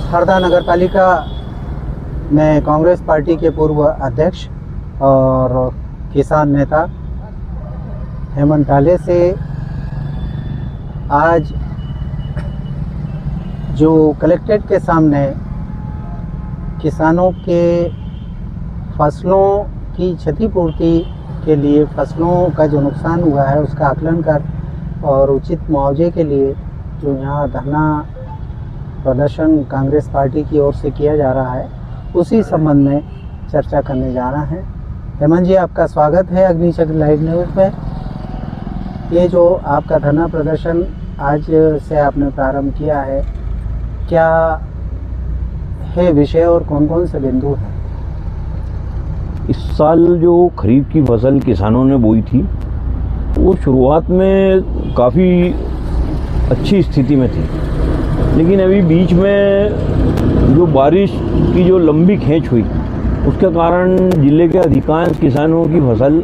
हरदा नगर पालिका में कांग्रेस पार्टी के पूर्व अध्यक्ष और किसान नेता हेमंत टाले से आज जो कलेक्ट्रेट के सामने किसानों के फसलों की क्षतिपूर्ति के लिए, फसलों का जो नुकसान हुआ है उसका आकलन कर और उचित मुआवजे के लिए जो यहाँ धरना प्रदर्शन कांग्रेस पार्टी की ओर से किया जा रहा है, उसी संबंध में चर्चा करने जा रहे हैं। हेमंत जी, आपका स्वागत है अग्निचक्र लाइव न्यूज़ में। ये जो आपका धरना प्रदर्शन आज से आपने प्रारंभ किया है, क्या है विषय और कौन कौन से बिंदु हैं? इस साल जो खरीफ की फसल किसानों ने बोई थी वो शुरुआत में काफ़ी अच्छी स्थिति में थी, लेकिन अभी बीच में जो बारिश की जो लंबी खींच हुई उसके कारण ज़िले के अधिकांश किसानों की फसल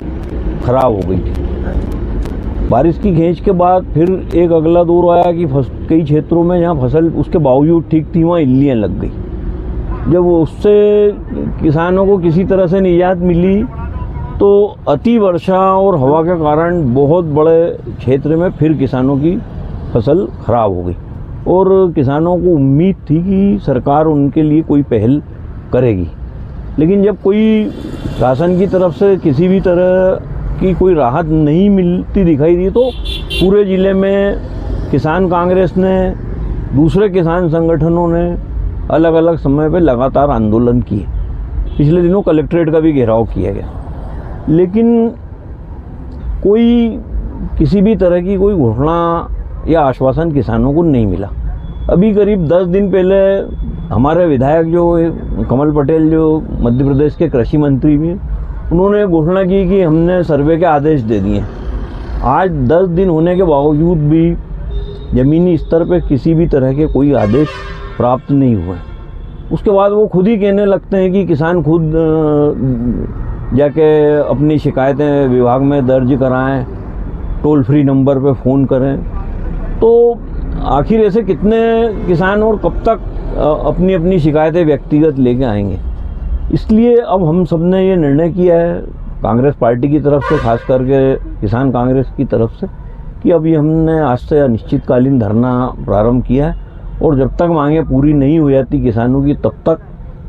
खराब हो गई थी। बारिश की खींच के बाद फिर एक अगला दौर आया कि कई क्षेत्रों में जहाँ फसल उसके बावजूद ठीक थी वहाँ इल्लियाँ लग गई। जब उससे किसानों को किसी तरह से निजात मिली तो अति वर्षा और हवा के कारण बहुत बड़े क्षेत्र में फिर किसानों की फसल खराब हो गई और किसानों को उम्मीद थी कि सरकार उनके लिए कोई पहल करेगी, लेकिन जब कोई शासन की तरफ से किसी भी तरह की कोई राहत नहीं मिलती दिखाई दी तो पूरे ज़िले में किसान कांग्रेस ने, दूसरे किसान संगठनों ने अलग अलग समय पे लगातार आंदोलन किए। पिछले दिनों कलेक्ट्रेट का भी घेराव किया गया, लेकिन कोई किसी भी तरह की कोई घोषणा या आश्वासन किसानों को नहीं मिला। अभी करीब 10 दिन पहले हमारे विधायक जो कमल पटेल, जो मध्य प्रदेश के कृषि मंत्री भी, उन्होंने घोषणा की कि हमने सर्वे के आदेश दे दिए। आज 10 दिन होने के बावजूद भी ज़मीनी स्तर पर किसी भी तरह के कोई आदेश प्राप्त नहीं हुए। उसके बाद वो खुद ही कहने लगते हैं कि किसान खुद जाके अपनी शिकायतें विभाग में दर्ज कराएं, टोल फ्री नंबर पे फ़ोन करें। तो आखिर ऐसे कितने किसान और कब तक अपनी अपनी शिकायतें व्यक्तिगत लेके आएंगे? इसलिए अब हम सब ने ये निर्णय किया है कांग्रेस पार्टी की तरफ से, खास करके किसान कांग्रेस की तरफ से, कि अभी हमने आज से अनिश्चितकालीन धरना प्रारंभ किया है और जब तक मांगें पूरी नहीं हो जाती किसानों की तब तक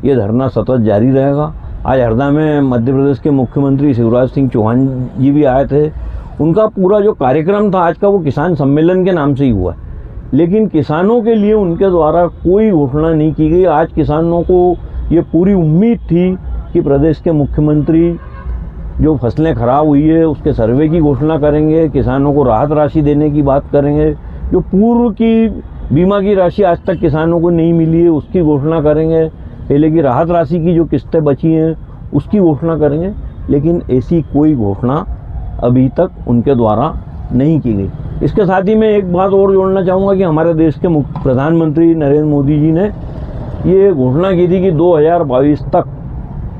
ये धरना सतत जारी रहेगा। आज हरदा में मध्य प्रदेश के मुख्यमंत्री शिवराज सिंह चौहान जी भी आए थे। उनका पूरा जो कार्यक्रम था आज का वो किसान सम्मेलन के नाम से ही हुआ, लेकिन किसानों के लिए उनके द्वारा कोई घोषणा नहीं की गई। आज किसानों को ये पूरी उम्मीद थी कि प्रदेश के मुख्यमंत्री जो फसलें खराब हुई है उसके सर्वे की घोषणा करेंगे, किसानों को राहत राशि देने की बात करेंगे, जो पूर्व की बीमा की राशि आज तक किसानों को नहीं मिली है उसकी घोषणा करेंगे, पहले की राहत राशि की जो किस्तें बची हैं उसकी घोषणा करेंगे, लेकिन ऐसी कोई घोषणा अभी तक उनके द्वारा नहीं की गई। इसके साथ ही मैं एक बात और जोड़ना चाहूँगा कि हमारे देश के प्रधानमंत्री नरेंद्र मोदी जी ने ये घोषणा की थी कि 2022 तक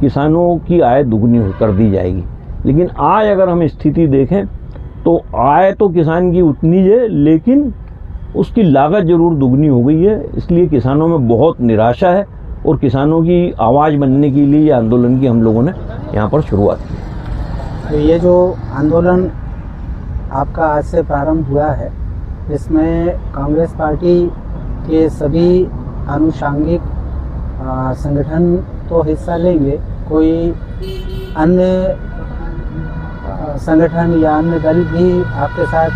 किसानों की आय दुगनी कर दी जाएगी, लेकिन आज अगर हम स्थिति देखें तो आय तो किसान की उतनी है लेकिन उसकी लागत जरूर दुगनी हो गई है। इसलिए किसानों में बहुत निराशा है और किसानों की आवाज़ बनने के लिए ये आंदोलन की हम लोगों ने यहाँ पर शुरुआत की। तो ये जो आंदोलन आपका आज से प्रारंभ हुआ है, इसमें कांग्रेस पार्टी के सभी आनुषंगिक संगठन तो हिस्सा लेंगे, कोई अन्य संगठन या अन्य दल भी आपके साथ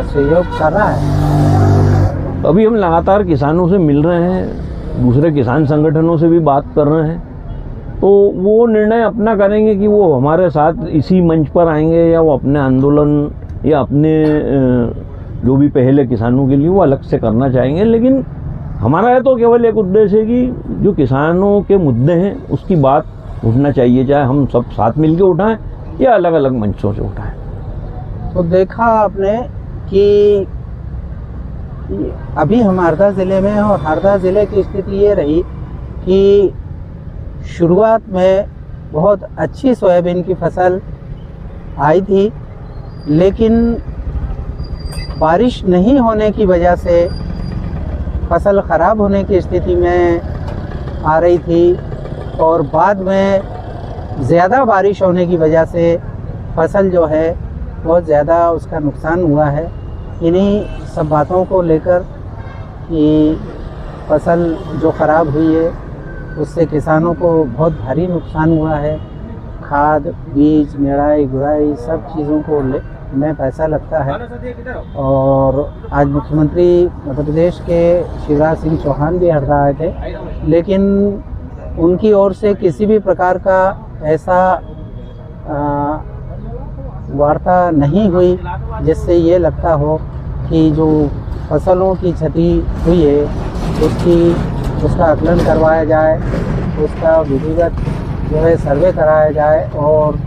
सहयोग कर रहा है? अभी हम लगातार किसानों से मिल रहे हैं, दूसरे किसान संगठनों से भी बात कर रहे हैं, तो वो निर्णय अपना करेंगे कि वो हमारे साथ इसी मंच पर आएंगे या वो अपने आंदोलन या अपने जो भी पहले किसानों के लिए वो अलग से करना चाहेंगे। लेकिन हमारा तो केवल एक उद्देश्य है कि जो किसानों के मुद्दे हैं उसकी बात उठना चाहिए, चाहे हम सब साथ मिलकर उठाएं या अलग अलग मंचों से उठाएं। तो देखा आपने कि अभी हम हरदा ज़िले में हैं और हरदा ज़िले की स्थिति ये रही कि शुरुआत में बहुत अच्छी सोयाबीन की फसल आई थी, लेकिन बारिश नहीं होने की वजह से फसल ख़राब होने की स्थिति में आ रही थी और बाद में ज़्यादा बारिश होने की वजह से फसल जो है बहुत ज़्यादा उसका नुकसान हुआ है। इन्हीं सब बातों को लेकर कि फसल जो ख़राब हुई है उससे किसानों को बहुत भारी नुकसान हुआ है। खाद, बीज, निराई गुड़ाई सब चीज़ों को में पैसा लगता है। और आज मुख्यमंत्री मध्य प्रदेश के शिवराज सिंह चौहान भी हरदा आए थे, लेकिन उनकी ओर से किसी भी प्रकार का ऐसा वार्ता नहीं हुई जिससे ये लगता हो कि जो फसलों की क्षति हुई है उसका आकलन करवाया जाए, उसका विधिवत जो है सर्वे कराया जाए और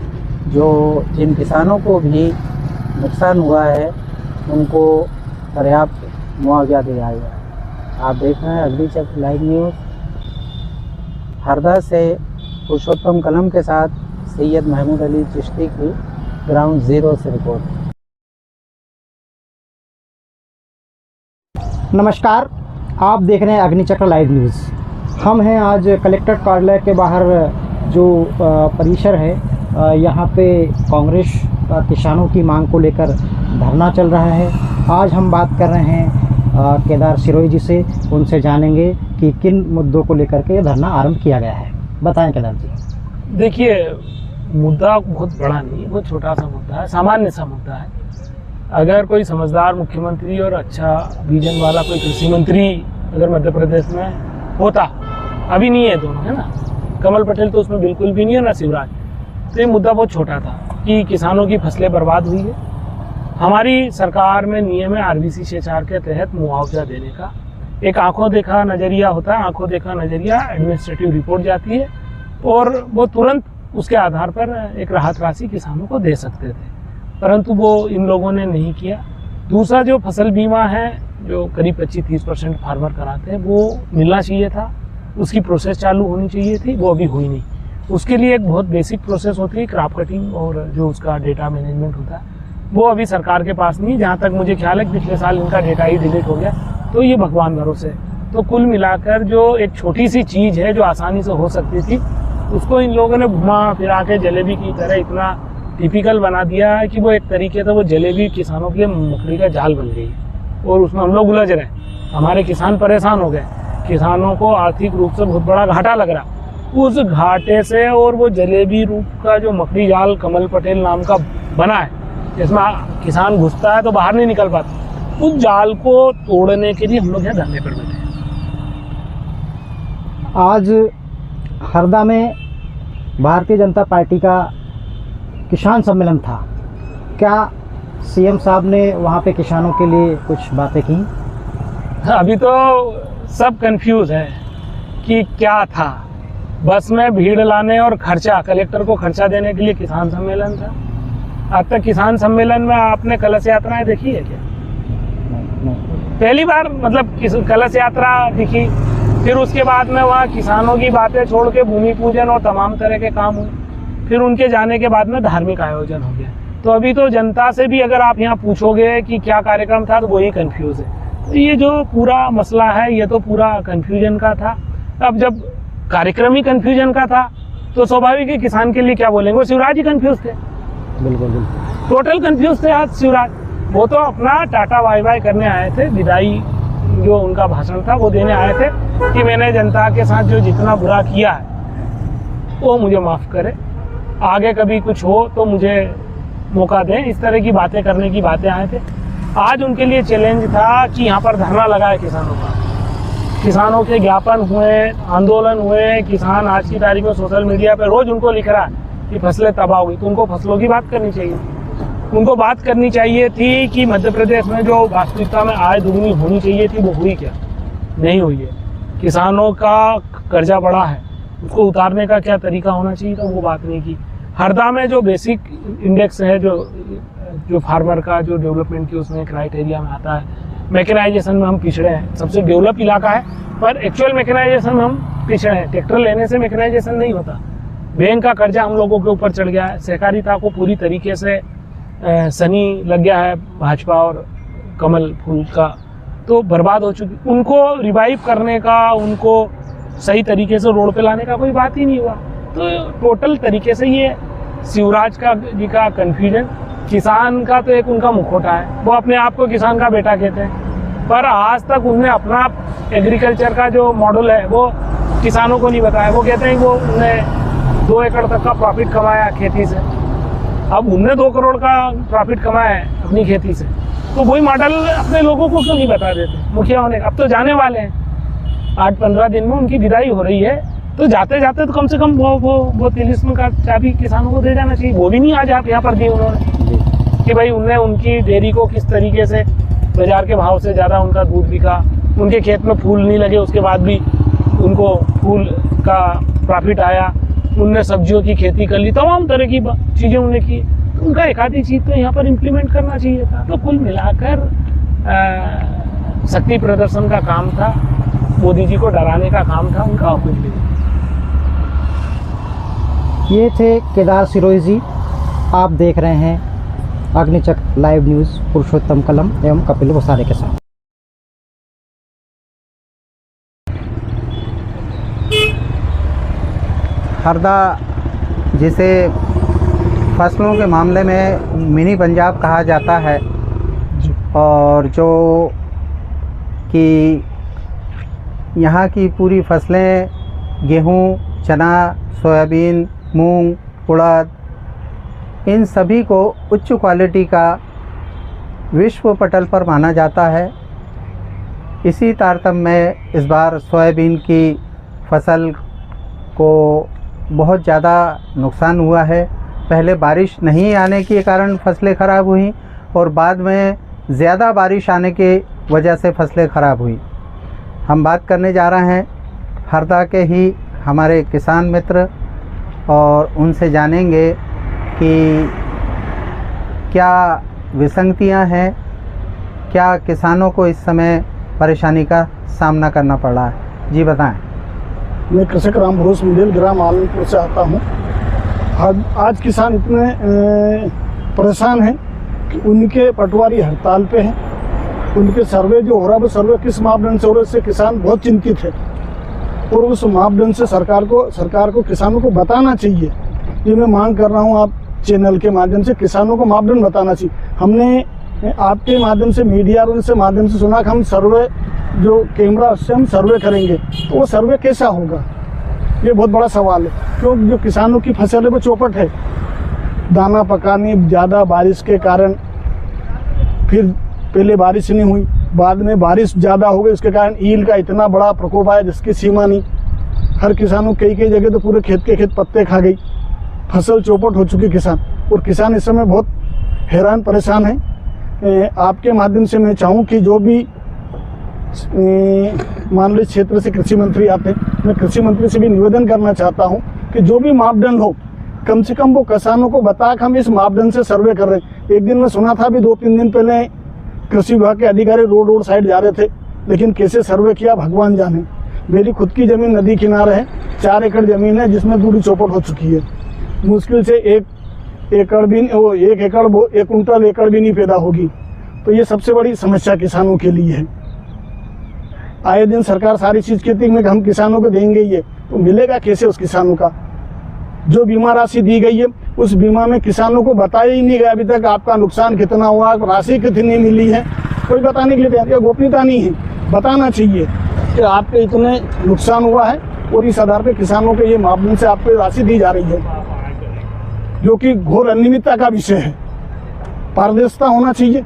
जो जिन किसानों को भी नुकसान हुआ है उनको पर्याप्त मुआवजा दिया जाए। आप देख रहे हैं अग्निचक्र लाइव न्यूज़। हरदा से पुरुषोत्तम कलम के साथ सैयद महमूद अली चिश्ती की ग्राउंड ज़ीरो से रिपोर्ट। नमस्कार, आप देख रहे हैं अग्निचक्र लाइव न्यूज़। हम हैं आज कलेक्टर कार्यालय के बाहर जो परिसर है, यहाँ पे कांग्रेस का किसानों की मांग को लेकर धरना चल रहा है। आज हम बात कर रहे हैं केदार सिरोही जी से, उनसे जानेंगे कि किन मुद्दों को लेकर के धरना आरंभ किया गया है। बताएं केदार जी। देखिए, मुद्दा बहुत बड़ा नहीं है, बहुत छोटा सा मुद्दा है, सामान्य सा मुद्दा है। अगर कोई समझदार मुख्यमंत्री और अच्छा विजन वाला कोई कृषि मंत्री अगर मध्य प्रदेश में होता, अभी नहीं है दोनों, है ना, कमल पटेल तो उसमें बिल्कुल भी नहीं है ना शिवराज, तो ये मुद्दा बहुत छोटा था कि किसानों की फसलें बर्बाद हुई है। हमारी सरकार में नियम है RBC 6(4) के तहत मुआवजा देने का। एक आंखों देखा नज़रिया होता है, आंखों देखा नज़रिया एडमिनिस्ट्रेटिव रिपोर्ट जाती है और वो तुरंत उसके आधार पर एक राहत राशि किसानों को दे सकते थे, परंतु वो इन लोगों ने नहीं किया। दूसरा, जो फसल बीमा है जो करीब 25-30% फार्मर कराते हैं, वो मिलना चाहिए था, उसकी प्रोसेस चालू होनी चाहिए थी, वो अभी हुई नहीं। उसके लिए एक बहुत बेसिक प्रोसेस होती है क्रॉप कटिंग और जो उसका डेटा मैनेजमेंट होता है, वो अभी सरकार के पास नहीं। जहाँ तक मुझे ख्याल है पिछले साल इनका डेटा ही डिलीट हो गया, तो ये भगवान भरोसे। तो कुल मिलाकर जो एक छोटी सी चीज़ है जो आसानी से हो सकती थी, उसको इन लोगों ने घुमा फिरा के जलेबी की तरह इतना टिपिकल बना दिया है कि वो एक तरीके से वो जलेबी किसानों के लिए मकड़ी का जाल बन गई और उसमें हम लोग उलझ रहे। हमारे किसान परेशान हो गए, किसानों को आर्थिक रूप से बहुत बड़ा घाटा लग रहा। उस घाटे से और वो जलेबी रूप का जो मकड़ी जाल कमल पटेल नाम का बना है, जिसमें किसान घुसता है तो बाहर नहीं निकल पाता, उस जाल को तोड़ने के लिए हम लोग यहाँ धरने पर बैठे हैं। आज हरदा में भारतीय जनता पार्टी का किसान सम्मेलन था। क्या CM साहब ने वहाँ पे किसानों के लिए कुछ बातें की? अभी तो सब कंफ्यूज है कि क्या था। बस में भीड़ लाने और खर्चा, कलेक्टर को खर्चा देने के लिए किसान सम्मेलन था। आज तक किसान सम्मेलन में आपने कलश यात्राएं देखी है क्या? नहीं। पहली बार मतलब कलश यात्रा दिखी, फिर उसके बाद में वहाँ किसानों की बातें छोड़ के भूमि पूजन और तमाम तरह के काम हुए, फिर उनके जाने के बाद में धार्मिक आयोजन हो गया। तो अभी तो जनता से भी अगर आप यहाँ पूछोगे कि क्या कार्यक्रम था, तो वही कंफ्यूज है। तो ये जो पूरा मसला है, ये तो पूरा कंफ्यूजन का था। अब जब कार्यक्रम ही कंफ्यूजन का था तो स्वाभाविक है किसान के लिए क्या बोलेंगे। वो शिवराज ही कंफ्यूज थे, बिल्कुल टोटल कंफ्यूज थे आज शिवराज। वो तो अपना टाटा बाय बाय करने आए थे, विदाई जो उनका भाषण था वो देने आए थे कि मैंने जनता के साथ जो जितना बुरा किया है वो मुझे माफ़ करे, आगे कभी कुछ हो तो मुझे मौका दें, इस तरह की बातें करने की बातें आए थे। आज उनके लिए चैलेंज था कि यहाँ पर धरना लगाए किसानों का, किसानों के ज्ञापन हुए, आंदोलन हुए। किसान आज की तारीख में सोशल मीडिया पर रोज उनको लिख रहा है कि फसलें तबाह हुई, तो उनको फसलों की बात करनी चाहिए। उनको बात करनी चाहिए थी कि मध्य प्रदेश में जो वास्तविकता में आय दुगनी होनी चाहिए थी वो हुई क्या? नहीं हुई है। किसानों का कर्जा बढ़ा है, उसको उतारने का क्या तरीका होना चाहिए था, वो बात नहीं की। हरदा में जो बेसिक इंडेक्स है जो फार्मर का जो डेवलपमेंट की उसमें क्राइटेरिया में आता है, मैकेनाइजेशन में हम पिछड़े हैं। सबसे डेवलप इलाका है पर एक्चुअल मैकेनाइजेशन में हम पिछड़े हैं। ट्रैक्टर लेने से मैकेनाइजेशन नहीं होता। बैंक का कर्जा हम लोगों के ऊपर चढ़ गया है। सहकारिता को पूरी तरीके से सनी लग गया है भाजपा और कमल फूल का, तो बर्बाद हो चुकी। उनको रिवाइव करने का, उनको सही तरीके से रोड पे लाने का कोई बात ही नहीं हुआ। तो टोटल तरीके से ये शिवराज का जी का कन्फ्यूजन, किसान का तो एक उनका मुखौटा है, वो अपने आप को किसान का बेटा कहते हैं, पर आज तक उन्हें अपना एग्रीकल्चर का जो मॉडल है वो किसानों को नहीं बताया। वो कहते हैं वो उन्होंने 2 एकड़ तक का प्रॉफिट कमाया खेती से, अब उनने 2 करोड़ का प्रॉफिट कमाया है अपनी खेती से, तो वही मॉडल अपने लोगों को क्यों नहीं बता देते मुखिया होने। अब तो जाने वाले हैं, 8-15 दिन में उनकी विदाई हो रही है, तो जाते जाते तो कम से कम वो तिलिस्म का चाबी किसानों को दे जाना चाहिए। वो भी नहीं आज आप यहाँ पर दी उन्होंने कि भाई उनने उनकी डेयरी को किस तरीके से बाजार के भाव से ज़्यादा उनका दूध बिका, उनके खेत में फूल नहीं लगे उसके बाद भी उनको फूल का प्रॉफिट आया, उनने सब्जियों की खेती कर ली, तमाम तरह की चीज़ें उन्होंने की। तो उनका एक आधी चीज़ तो यहाँ पर इम्प्लीमेंट करना चाहिए था। तो कुल मिलाकर शक्ति प्रदर्शन का काम था, मोदी जी को डराने का काम था उनका, और कुछ भी नहीं। ये थे केदार सिरोही जी। आप देख रहे हैं अग्निचक्र लाइव न्यूज़ पुरुषोत्तम कलम एवं कपिल वसारे के साथ। हरदा, जिसे फसलों के मामले में मिनी पंजाब कहा जाता है, और जो कि यहाँ की पूरी फसलें गेहूँ, चना, सोयाबीन, मूंग, उड़द, इन सभी को उच्च क्वालिटी का विश्व पटल पर माना जाता है। इसी तारतम्य में इस बार सोयाबीन की फसल को बहुत ज़्यादा नुकसान हुआ है। पहले बारिश नहीं आने के कारण फसलें ख़राब हुई और बाद में ज़्यादा बारिश आने के वजह से फसलें ख़राब हुई। हम बात करने जा रहे हैं हरदा के ही हमारे किसान मित्र, और उनसे जानेंगे कि क्या विसंगतियां हैं, क्या किसानों को इस समय परेशानी का सामना करना पड़ रहा है। जी बताएं। मैं कृषक राम भरोस मिडिल ग्राम आलमपुर से आता हूँ। आज किसान इतने परेशान हैं कि उनके पटवारी हड़ताल पे हैं। उनके सर्वे जो हो रहा है वो सर्वे किस मापदंड से हो रहा है, इससे किसान बहुत चिंतित है, और उस मापदंड से सरकार को किसानों को बताना चाहिए। ये मैं मांग कर रहा हूँ आप चैनल के माध्यम से, किसानों को मापदंड बताना चाहिए। हमने आपके माध्यम से, मीडिया और उनसे माध्यम से सुना कि हम सर्वे जो कैमरा उससे हम सर्वे करेंगे, तो वो सर्वे कैसा होगा, ये बहुत बड़ा सवाल है। क्योंकि जो किसानों की फसल है वो चौपट है, दाना पकाने ज़्यादा बारिश के कारण, फिर पहले बारिश नहीं हुई, बाद में बारिश ज़्यादा हो गई, उसके कारण ईल का इतना बड़ा प्रकोप आया जिसकी सीमा नहीं। हर किसानों कई जगह तो पूरे खेत के खेत पत्ते खा गई, फसल चौपट हो चुकी किसान, और किसान इस समय बहुत हैरान परेशान है। आपके माध्यम से मैं चाहूँ कि जो भी मान लीजिए क्षेत्र से कृषि मंत्री आते हैं, मैं कृषि मंत्री से भी निवेदन करना चाहता हूँ कि जो भी मापदंड हो, कम से कम वो किसानों को बता कि हम इस मापदंड से सर्वे कर रहे हैं। एक दिन मैं सुना था, अभी 2-3 दिन पहले कृषि विभाग के अधिकारी रोड साइड जा रहे थे, लेकिन कैसे सर्वे किया भगवान जाने। मेरी खुद की ज़मीन नदी किनारे है, 4 एकड़ ज़मीन है जिसमें पूरी चौपट हो चुकी है। मुश्किल से 1 एकड़ भी, 1 कुंटल एकड़ भी नहीं पैदा होगी। तो ये सबसे बड़ी समस्या किसानों के लिए है। आए दिन सरकार सारी चीज़ कहती है कि हम किसानों को देंगे, ये तो मिलेगा कैसे उस किसानों का। जो बीमा राशि दी गई है उस बीमा में किसानों को बताया ही नहीं गया अभी तक आपका नुकसान कितना हुआ, राशि कितनी मिली है, कोई बताने के लिए तैयार। गोपनीयता नहीं है, बताना चाहिए कि आपके इतने नुकसान हुआ है, और इस आधार पर किसानों के ये मापदंड से आपको राशि दी जा रही है, जो कि घोर अनियमितता का विषय है। पारदर्शिता होना चाहिए।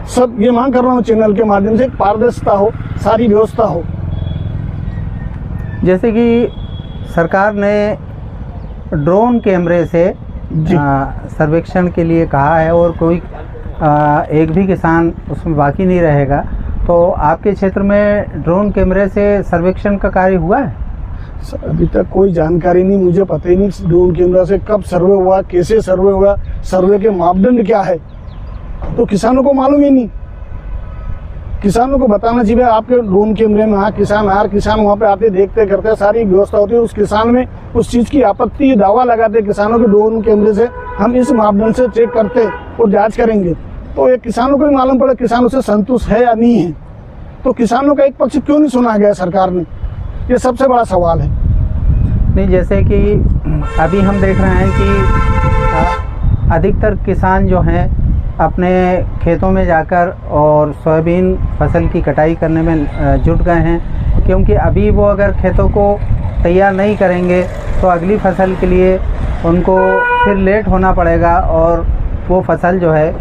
सब ये मांग कर रहा हूँ चैनल के माध्यम से, पारदर्शिता हो, सारी व्यवस्था हो। जैसे कि सरकार ने ड्रोन कैमरे से सर्वेक्षण के लिए कहा है, और कोई एक भी किसान उसमें बाकी नहीं रहेगा, तो आपके क्षेत्र में ड्रोन कैमरे से सर्वेक्षण का कार्य हुआ है? अभी तक कोई जानकारी नहीं, मुझे पता ही नहीं ड्रोन कैमरा से कब सर्वे हुआ, कैसे सर्वे हुआ, सर्वे के मापदंड क्या है, तो किसानों को मालूम ही नहीं। किसानों को बताना चाहिए आपके ड्रोन कैमरे में, हाँ किसान, हर किसान वहाँ पे आते देखते करते, सारी व्यवस्था होती है। उस किसान में उस चीज़ की आपत्ति, दावा लगाते किसानों के ड्रोन कैमरे से हम इस मापदंड से चेक करते और जांच करेंगे, तो एक किसानों को भी मालूम पड़े किसान उससे संतुष्ट है या नहीं है। तो किसानों का एक पक्ष क्यों नहीं सुना गया सरकार ने? ये सबसे बड़ा सवाल है। नहीं, जैसे कि अभी हम देख रहे हैं कि अधिकतर किसान जो हैं अपने खेतों में जाकर और सोयाबीन फसल की कटाई करने में जुट गए हैं, क्योंकि अभी वो अगर खेतों को तैयार नहीं करेंगे तो अगली फसल के लिए उनको फिर लेट होना पड़ेगा और वो फसल जो है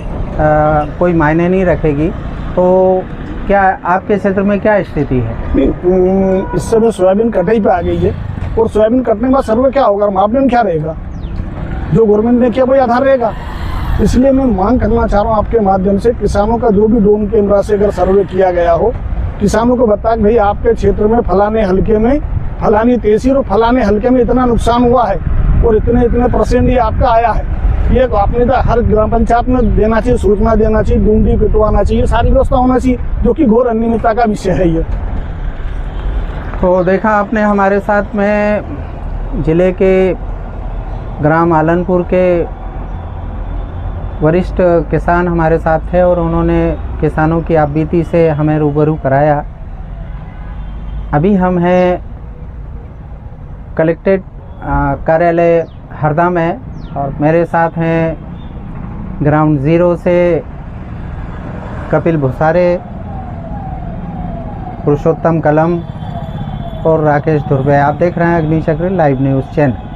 कोई मायने नहीं रखेगी। तो क्या आपके क्षेत्र में क्या स्थिति है? इस समय सोयाबीन कटाई पे आ गई है और सोयाबीन कटने के बाद सर्वे क्या होगा, मापदंड क्या रहेगा, जो गवर्नमेंट ने किया वही आधार रहेगा। इसलिए मैं मांग करना चाह रहा हूँ आपके माध्यम से, किसानों का जो भी ड्रोन कैमरा से अगर सर्वे किया गया हो, किसानों को बताया कि भाई आपके क्षेत्र में फलाने हल्के में फलानी तहसील और फलाने हल्के में इतना नुकसान हुआ है और इतने परसेंट ये आपका आया है। ये आपने तो हर ग्राम पंचायत में देना चाहिए, सूचना देना चाहिए, डूंडी पिटवाना चाहिए, सारी व्यवस्था होना चाहिए, जो कि घोर अनियमितता का विषय है ये। तो देखा आपने, हमारे साथ में ज़िले के ग्राम आलनपुर के वरिष्ठ किसान हमारे साथ थे और उन्होंने किसानों की आपबीती से हमें रूबरू कराया। अभी हम हैं कलेक्ट्रेट कार्यालय हरदा में और मेरे साथ हैं ग्राउंड ज़ीरो से कपिल भुसारे, पुरुषोत्तम कलम और राकेश धुर्वे। आप देख रहे हैं अग्निचक्र लाइव न्यूज़ चैनल।